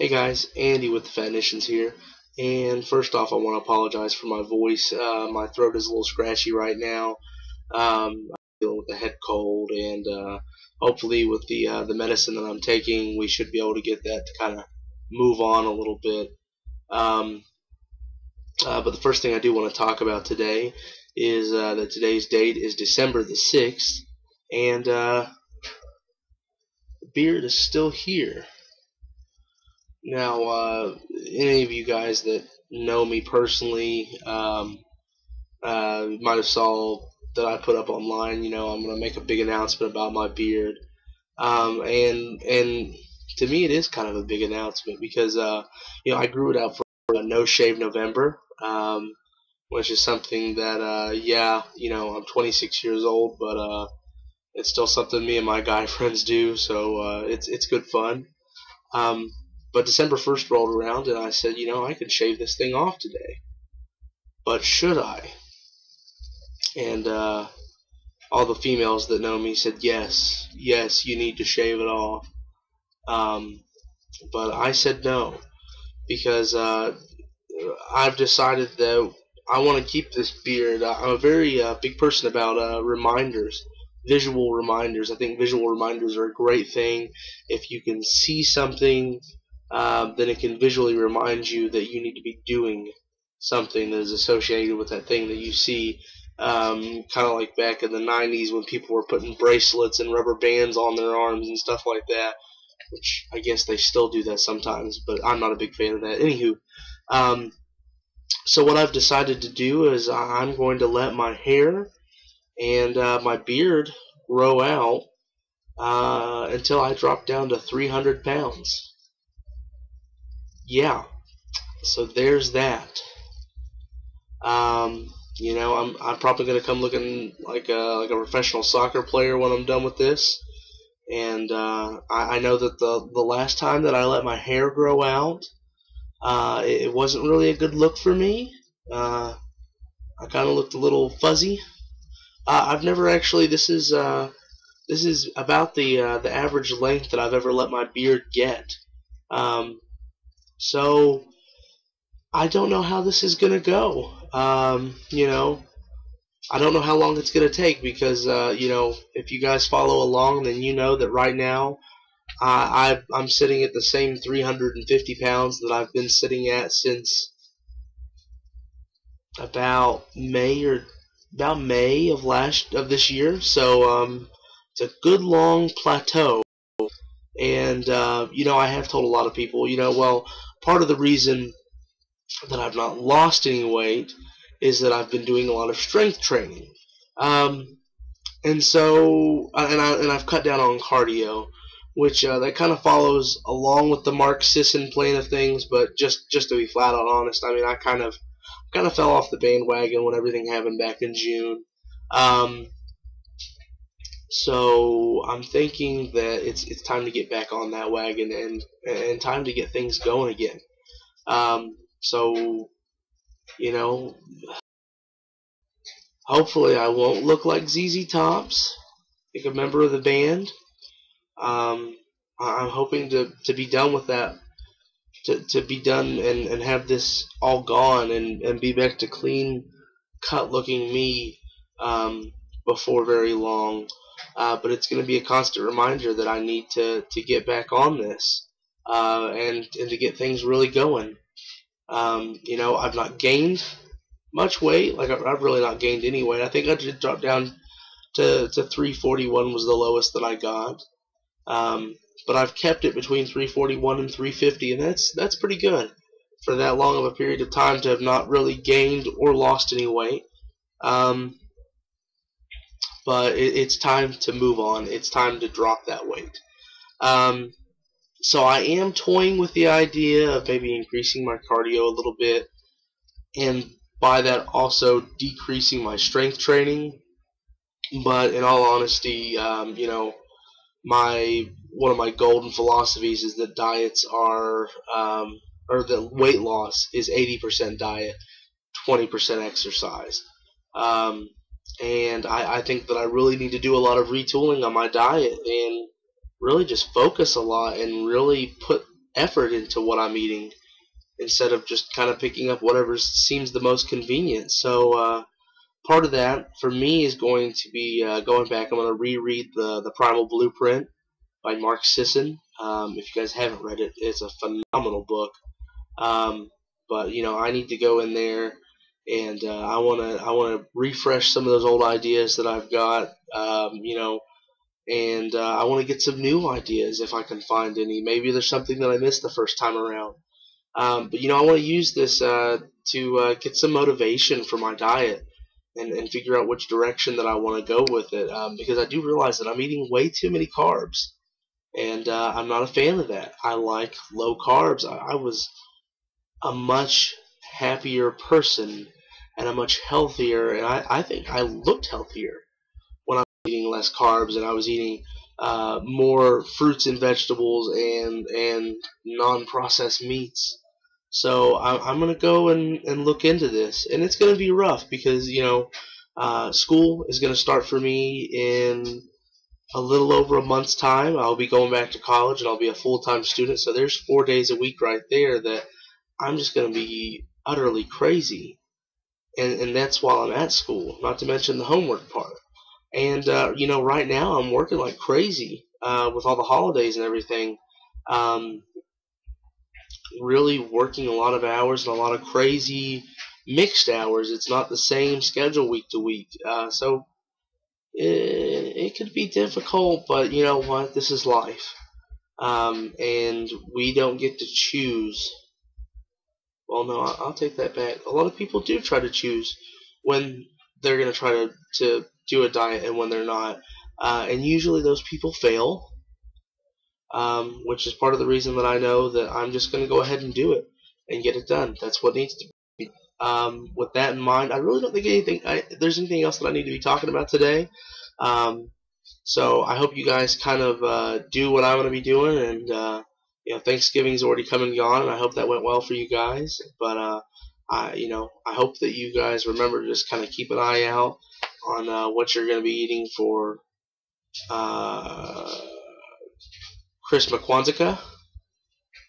Hey guys, Andy with the Fatnicians here. And first off, I want to apologize for my voice. My throat is a little scratchy right now. I'm dealing with a head cold, and hopefully, with the medicine that I'm taking, we should be able to get that to kind of move on a little bit. Um, but the first thing I do want to talk about today is that today's date is December the 6th, and the beard is still here. Now, any of you guys that know me personally might have saw that I put up online. I'm going to make a big announcement about my beard, and to me, it is kind of a big announcement because I grew it out for a No Shave November, which is something that I'm 26 years old, but it's still something me and my guy friends do, so it's good fun. But December 1st rolled around, and I said, I could shave this thing off today. But should I? And all the females that know me said, yes, you need to shave it off. But I said no, because I've decided that I want to keep this beard. I'm a very big person about reminders, visual reminders. I think visual reminders are a great thing. If you can see something, then it can visually remind you that you need to be doing something that is associated with that thing that you see. Kind of like back in the 90s when people were putting bracelets and rubber bands on their arms and stuff like that, which I guess they still do that sometimes, but I'm not a big fan of that. Anywho, so what I've decided to do is I'm going to let my hair and my beard grow out until I drop down to 300 pounds. Yeah, so there's that. I'm probably gonna come looking like a professional soccer player when I'm done with this. And I know that the last time that I let my hair grow out, it wasn't really a good look for me. I kind of looked a little fuzzy. I've never actually. This is about the average length that I've ever let my beard get. So I don't know how this is gonna go. I don't know how long it's gonna take because if you guys follow along, then you know that right now I'm sitting at the same 350 pounds that I've been sitting at since about May of this year. So it's a good long plateau. And I have told a lot of people, well, part of the reason that I've not lost any weight is that I've been doing a lot of strength training, and so I've cut down on cardio, which that kind of follows along with the Mark Sisson plan of things. But just to be flat out honest, I mean, I kind of fell off the bandwagon when everything happened back in June. So I'm thinking that it's time to get back on that wagon and time to get things going again. So, hopefully I won't look like ZZ Tops, like a member of the band. I'm hoping to be done with that, to be done and have this all gone and be back to clean cut looking me before very long. But it's going to be a constant reminder that I need to get back on this and to get things really going. I've not gained much weight. Like I've really not gained any weight. I think I did drop down to 341 was the lowest that I got. But I've kept it between 341 and 350, and that's pretty good for that long of a period of time to have not really gained or lost any weight. But it's time to move on. It's time to drop that weight. So I am toying with the idea of maybe increasing my cardio a little bit, and by that also decreasing my strength training. But in all honesty, one of my golden philosophies is that diets are, or that weight loss is 80% diet, 20% exercise. And I think that I really need to do a lot of retooling on my diet and really just focus a lot and really put effort into what I'm eating instead of just kind of picking up whatever seems the most convenient. So part of that for me is going to be going back. I'm going to reread the Primal Blueprint by Mark Sisson. If you guys haven't read it, it's a phenomenal book. But you know, I need to go in there, and I wanna refresh some of those old ideas that I've got. You know, and I want to get some new ideas if I can find any. Maybe there's something that I missed the first time around. But you know, I want to use this to get some motivation for my diet and figure out which direction that I want to go with it. Because I do realize that I'm eating way too many carbs, and I'm not a fan of that. I like low carbs. I was a much happier person and a much healthier, and I think I looked healthier when I was eating less carbs and I was eating more fruits and vegetables and non-processed meats. So I'm gonna go and look into this, and it's gonna be rough because you know school is gonna start for me in a little over a month's time. I'll be going back to college and I'll be a full-time student. So there's 4 days a week right there that I'm just gonna be utterly crazy, and that's while I'm at school. Not to mention the homework part. And you know, right now I'm working like crazy with all the holidays and everything. Um, really working a lot of hours and a lot of crazy mixed hours. It's not the same schedule week to week. So it could be difficult, but you know what? This is life. And we don't get to choose. Well, no, I'll take that back. A lot of people do try to choose when they're going to try to do a diet and when they're not. And usually those people fail, which is part of the reason that I know that I'm just going to go ahead and do it and get it done. That's what needs to be. With that in mind, I really don't think there's anything else that I need to be talking about today. So I hope you guys kind of do what I'm going to be doing, and you know, Thanksgiving's already come and gone, and I hope that went well for you guys. But you know, I hope that you guys remember to just kind of keep an eye out on what you're going to be eating for Christmas, Kwanzaa.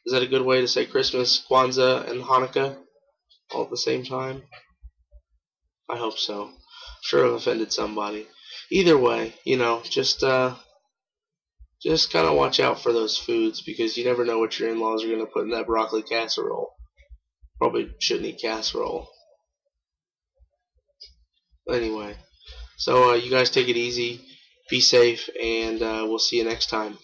Is that a good way to say Christmas, Kwanzaa, and Hanukkah all at the same time? I hope so. I'm sure I've offended somebody. Either way, you know, just kind of watch out for those foods because you never know what your in-laws are going to put in that broccoli casserole. Probably shouldn't eat casserole. Anyway, so you guys take it easy, be safe, and we'll see you next time.